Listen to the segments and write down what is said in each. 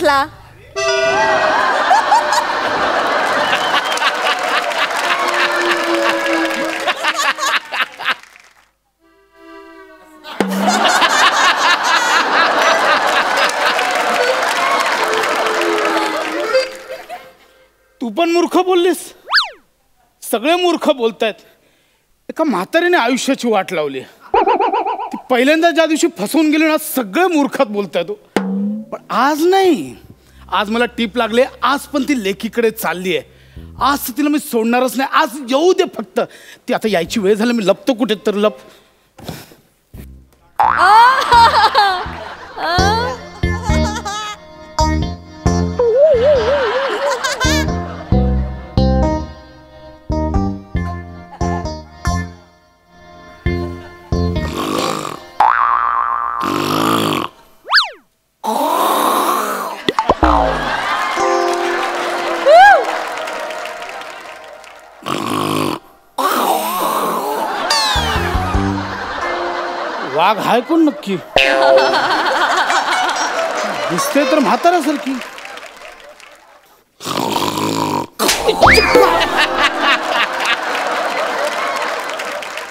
बसला? तू पण मूर्ख बोललीस. सगळे मूर्ख बोलतायत. एका म्हातारीने आयुष्याची वाट लावली. ती पहिल्यांदा ज्या दिवशी फसवून गेली ना सगळे मूर्खात बोलतायत. पण आज नाही. आज मला टीप लागले. आज पण ती लेकीकडे चालली आहे. आज तिला मी सोडणारच नाही. आज येऊ दे फक्त. ती आता यायची वेळ झाली. मी लपतो कुठे तर लप. वाघ हाय कोण नक्की? दिसते तर म्हाताऱ्यासारखी.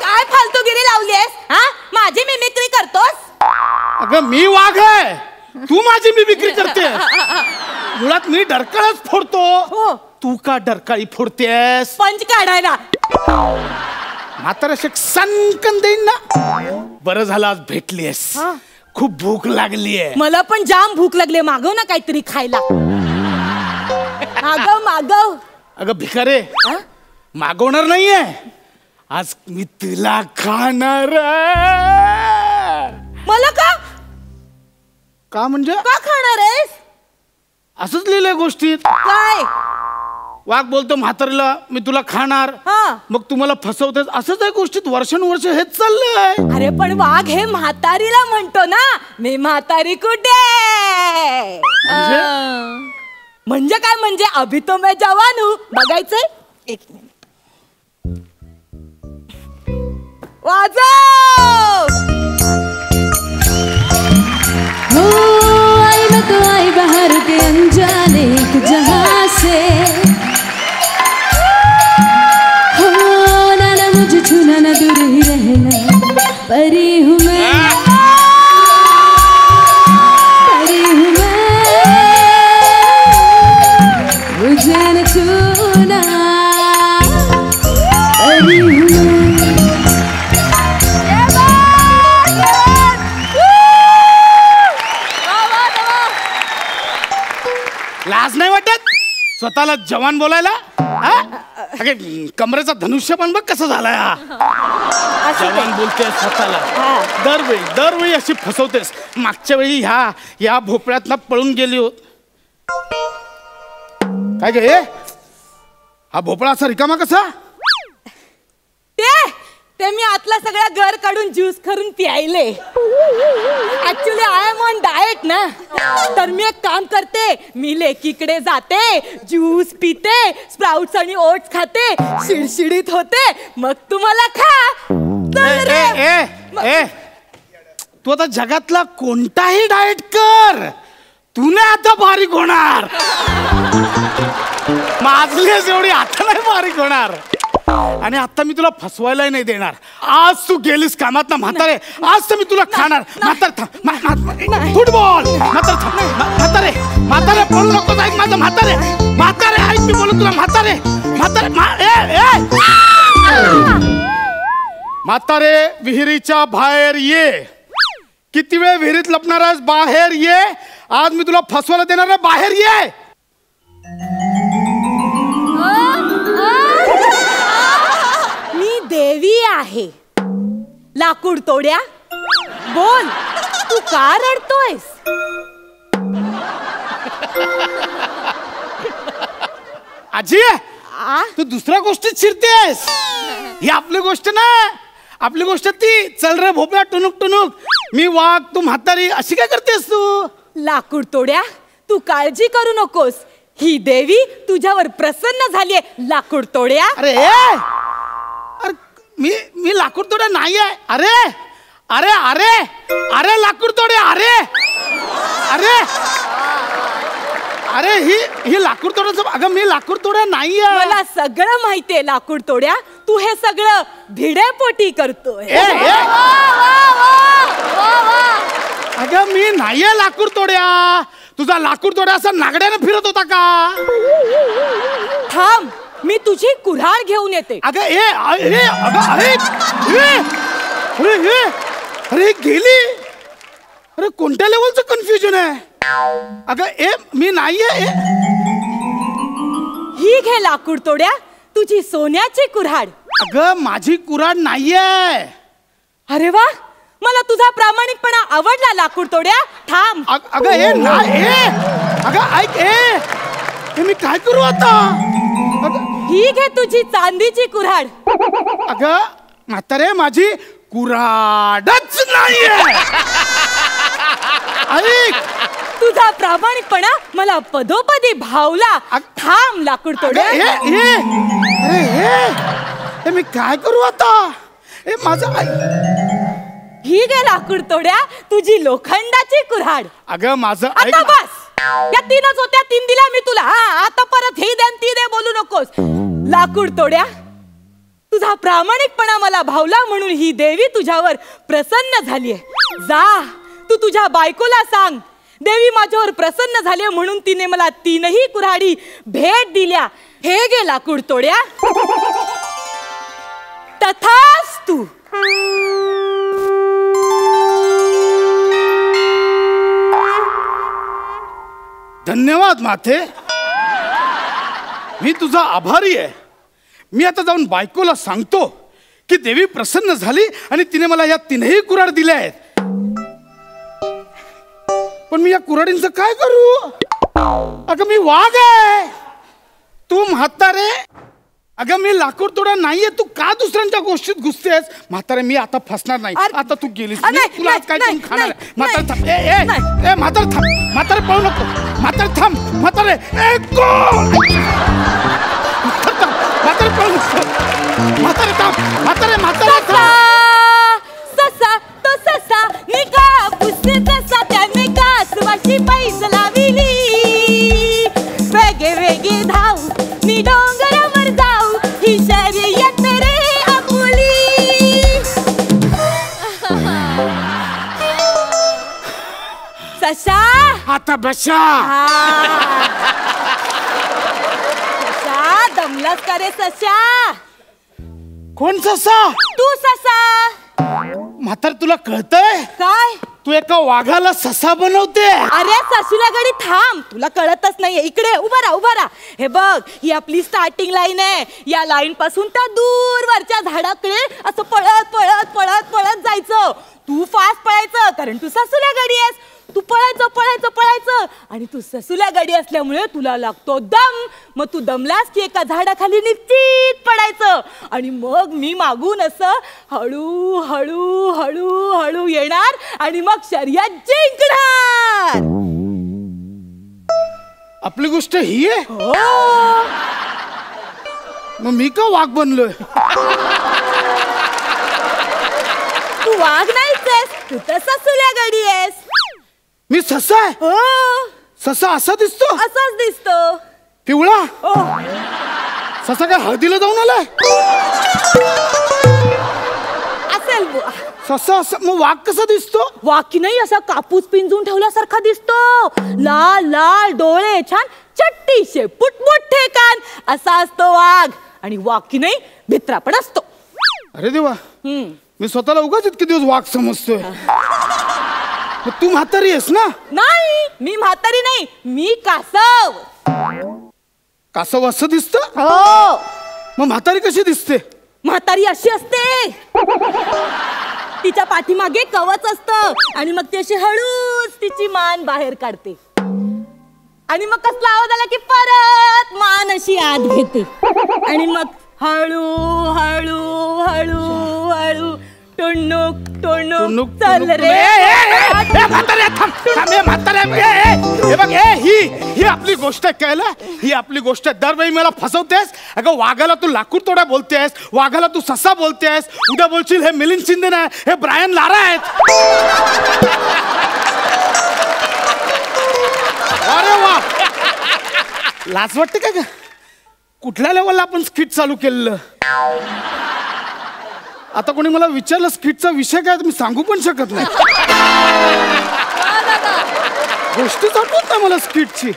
काय फालतूगिरी लावलीस? हा, माझी मिमिक्री करतोस? अगं मी वाघ आहे. तू माझी मिमिक्री करते. मुळात मी डरकाळच फोडतो. हो. तू का डरकाळी फोडतेस? पंच काढायला. म्हाताऱ्या सनकन देईन ना. बरं झालं आज भेटलीस. खूप भूक लागलीये. मला पण जाम भूक लागली. मागव ना काहीतरी खायला. मागव मागव. अगं भिकारे, मागवणार नाहीये. आज मी तुला खाणार. मला का? का म्हणजे? का खाणार आहेस? असंच लिहिलंय गोष्टीत. काय? वाघ बोलतो म्हातारीला मी तुला खाणार. मग तुम्हाला फसवतेस. असंच आहे गोष्टीत. वर्षानुवर्ष हेच चाललंय. अरे पण वाघ हे म्हातारीला म्हणतो ना. मी म्हातारी कुठे? म्हणजे काय? म्हणजे अभी तो मैं जवान हूं. बघायचंय? एक मिनिट. वाजव. हो आई मैं तो आई बाहर के अनजाने एक जहां से. हो ना ना मुझे छूना ना दूर ही रहना. परी हूँ मैं, परी हूँ मैं. मुझे न छूना. परी हूँ मैं. लाज नाही वाटत स्वतःला जवान बोलायला? अगे कमरेचा धनुष्य पण बघ कसं झालाय. जवान बोलतेस स्वतःला. दरवेळी अशी फसवतेस. मागच्या वेळी ह्या भोपळ्यात पळून गेली होत. काय गे? हा भोपळा असा रिकामा कसा? ते मी आतला सगळा घर काढून ज्यूस करून प्यायले. Actually I am on diet ना. तर मी एक काम करते. मी लेकीकडे जाते, ज्यूस पिते, स्प्राउट्स आणि ओट्स खाते, शिडशिडीत होते. मग तुम्हाला खा. तू आता जगातला कोणताही डाएट कर. तू नाही आता बारीक होणार. माझलेच एवढी आता नाही बारीक होणार. आणि आता मी तुला फसवायला नाही देणार. आज तू गेलीस कामात ना म्हातारे. आज तर मी तुला खाणार. फुटबॉल म्हातारे म्हातारे बोलू नको. ऐक माझं म्हातारे. म्हातारे ऐक मी बोलू तुला. म्हातारे म्हातारे विहिरीच्या बाहेर ये. किती वेळ विहिरीत लपणार आहेस? बाहेर ये. आज मी तुला फसवायला देणार आहे. बाहेर ये. मी देवी आहे. लाकूड तोड्या. बोल, तू का रडतोयस? आजी तू दुसऱ्या गोष्टीत शिरतेस. ही आपली गोष्ट ना. आपली गोष्ट ती. चल रे भोपळा टुनुक टुनुक. मी वाघ तू म्हातारी. अशी काय करतेस तू? लाकूड तोड्या, तू काळजी करू नकोस. ही देवी तुझ्यावर प्रसन्न झालीये. लाकूड तोड्या. अरे मी लाकूड तोड्या नाही आहे. अरे अरे अरे अरे लाकूड तोड्या. अरे अरे अरे ही लाकूड तोड्याचं, अगं मी लाकूड तोड्या नाहीये. मला सगळं माहितीये लाकूड तोड्या, तू हे सगळं भिडेपोटी करतोय. अगं मी नाहीये लाकूड तोड्या. तुझा लाकूड तोड्या असा नागड्यानं फिरत होता का? थांब, मी तुझी कुऱ्हाड घेऊन येते. अगं अरे गेली. अरे कोणत्या लेवलचं कन्फ्युजन आहे. अगं मी नाहीये. ही घे लाकूड तोड्या, तुझी सोन्याची कुऱ्हाड. अगं माझी कुऱ्हाड नाहीये. अरे वा, मला तुझा प्रामाणिकपणा आवडला लाकूड तोड्या. थांब. अगं अगं ऐक मी काय करू आता. ही घे तुझी चांदीची कुऱ्हाड. अगं म्हातारे माझी कुऱ्हाडच नाहीये. ऐक, तुझा प्रामाणिकपणा मला पदोपदी भावला. थांब लाकूड तोड्या. अरे मी काय करू आता. माझं ही घे लाकूड तोड्या, तुझी लोखंडाची कुऱ्हाड. अगं माझं आता बस, या तीनच होत्या, 3 दिल्या मी तुला. आता परत ही दे ती दे बोलू नकोस. लाकूड तोड्या, तुझा प्रामाणिकपणा मला भावला म्हणून ही देवी तुझ्यावर प्रसन्न झालीये. जा, तू तुझ्या बायकोला सांग, देवी माझ्यावर प्रसन्न झाली म्हणून तिने मला 3ही कुऱ्हाडी भेट दिल्या. हे गे लाकूड तोड्या. तथास्तु. धन्यवाद माते, मी तुझा आभारी आहे. मी आता जाऊन बायकोला सांगतो की देवी प्रसन्न झाली आणि तिने मला या 3ही कुऱ्हाड दिल्या आहेत. पण मी या कुऱ्हाडींचं काय करू. अगं मी वाघ आहे, तू म्हातारे. अगं मी लाकूड तोड्या नाहीये, तू का दुसऱ्यांच्या गोष्टीत घुसतेस. म्हातारे मी आता फसणार नाही. आता तू गेलीस, तुला आज काय करून खाणार. म्हातारे थांब. म्हातारे थांब. म्हातारे पळू नको. म्हातारे थांब. म्हातारे म्हातारे पळू नको. म्हातारे थांब. म्हातारे ससा तो ससा निका पुसते तसा त्याने कासवाची पैस लाविली. वेगे वेगे धाव मी डोंगरावर जाऊ, ही शर्यत रे आपुली. ससा आता बशा. ससा दमलास का रे ससा. कोण ससा. तू ससा. म्हातारे तुला कळतंय काय. तू एका वाघाला ससा बनवते. अरे सासूला गडी थांब, तुला कळतच नाहीये. इकडे उभा राहा. हे बघ, ही आपली स्टार्टिंग लाईन आहे. या लाईन पासून त्या दूरवरच्या झाडाकडे असं पळत पळत पळत पळत जायचं. तू फास्ट पळायचं कारण तू सासूला गडी आहेस. तू पळायचं पळायचं पळायचं आणि तू ससूल्या गाडी असल्यामुळे तुला लागतो दम. मग तू दमलास की एका झाडाखाली निश्चित पडायचं आणि मग मी मागून असं हळू हळू हळू हळू येणार आणि मग शर्यत जिंकणार. आपली गोष्ट ही आहे. हो. मग मी का वाघ बनलोय. तू वाघ नाहीच आहेस, तू तर ससूल्या गाडी आहेस. मी ससा आहे. हो. ससा असा दिसतो. असाच दिसतो. पिवळा. हो. ससा काय हळदीला जाऊन आलाय. असेल ससा असा. मग वाघ कसा दिसतो. वाघ की नाही असा कापूस पिंजून ठेवल्यासारखा दिसतो. लाल लाल डोळे, छान चट्टी शेपूट, मोठे कान, असा असतो वाघ. आणि वाघ की नाही भित्रा पण असतो. अरे देवा, मी स्वतःला उगाच इतके दिवस वाघ समजतोय. तू म्हातारी आहेस ना. नाही, मी म्हातारी नाही, मी कासव. कासव असं दिसत. हो. मग म्हातारी कशी दिसते. म्हातारी अशी असते, तिच्या पाठीमागे कवच असतं आणि मग ती अशी हळूच तिची मान बाहेर काढते आणि मग कसला आवाज आला की परत मान अशी आत घेते आणि मग हळू हळू हळू हळू टुणूक टुणूक चल रे. ही आपली गोष्ट कळलं. ही आपली गोष्ट. दरवेळी मला फसवतेस. अगं वाघाला तू लाकूड तोडा बोलतेस, वाघाला तू ससा बोलतेस, उद्या बोलशील हे मिलिंद शिंदे नाही, हे ब्रायन लारा आहेत. अरे वा. लाज वाटते का ग? कुठल्या लेवलला आपण स्किट चालू केलेलं? आता कोणी मला विचारलं स्किटचा विषय काय, तर मी सांगू पण शकत नाही. गोष्टीच आठवत नाही मला स्किटची.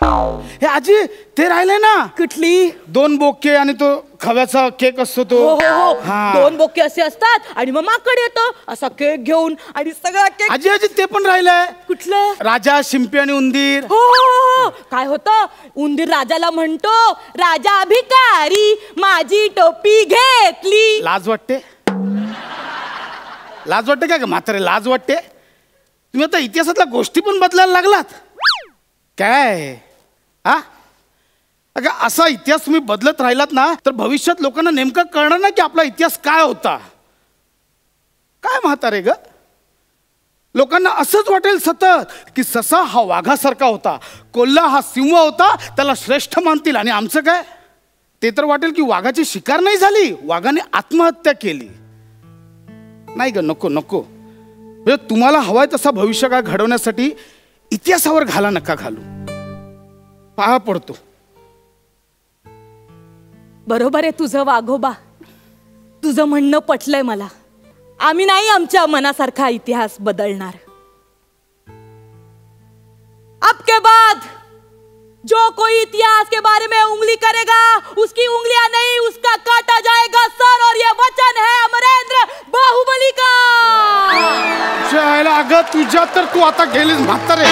हे आजी ते राहिलंय ना, कुठली? 2 बोके आणि तो खव्याचा केक असतो तो. हो हो हो, हा. 2 बोके असे असतात आणि मग माकड येतं असा केक घेऊन आणि सगळा केक. आजी आजी ते पण राहिलंय. कुठलं? राजा, शिंपी आणि उंदीर. हो हो हो, काय होतं? उंदीर राजाला म्हणतो, राजा भिकारी माझी टोपी घेतली. लाज वाटते? लाज वाटते का ग म्हातारे? लाज वाटते? तुम्ही आता इतिहासातल्या गोष्टी पण बदलायला लागलात काय? हा, अगं असा इतिहास तुम्ही बदलत राहिलात ना, तर भविष्यात लोकांना नेमकं कळणार ना की आपला इतिहास काय होता. काय म्हातारे ग? लोकांना असंच वाटेल सतत की ससा हा वाघासारखा होता, कोल्हा हा सिंह होता, त्याला श्रेष्ठ मानतील. आणि आमचं काय? ते तर वाटेल की वाघाची शिकार नाही झाली, वाघाने आत्महत्या केली. नाही ग, नको नको. म्हणजे तुम्हाला हवाय तसा भविष्यकाळ घडवण्यासाठी इतिहासावर घाला नका घालू. पाया पडतो. बरोबर आहे तुझं वाघोबा, तुझं म्हणणं पटलंय मला. आम्ही नाही आमच्या मनासारखा इतिहास बदलणार. अब के बाद जो कोई इतिहास के बारे में उंगली करेगा उसकी उंगलियां नहीं उसका काटा जाएगा सर. और ये वचन है अमरेंद्र बाहुबली का. अगं तुझ्या तर तू आता गेलीस म्हातारे.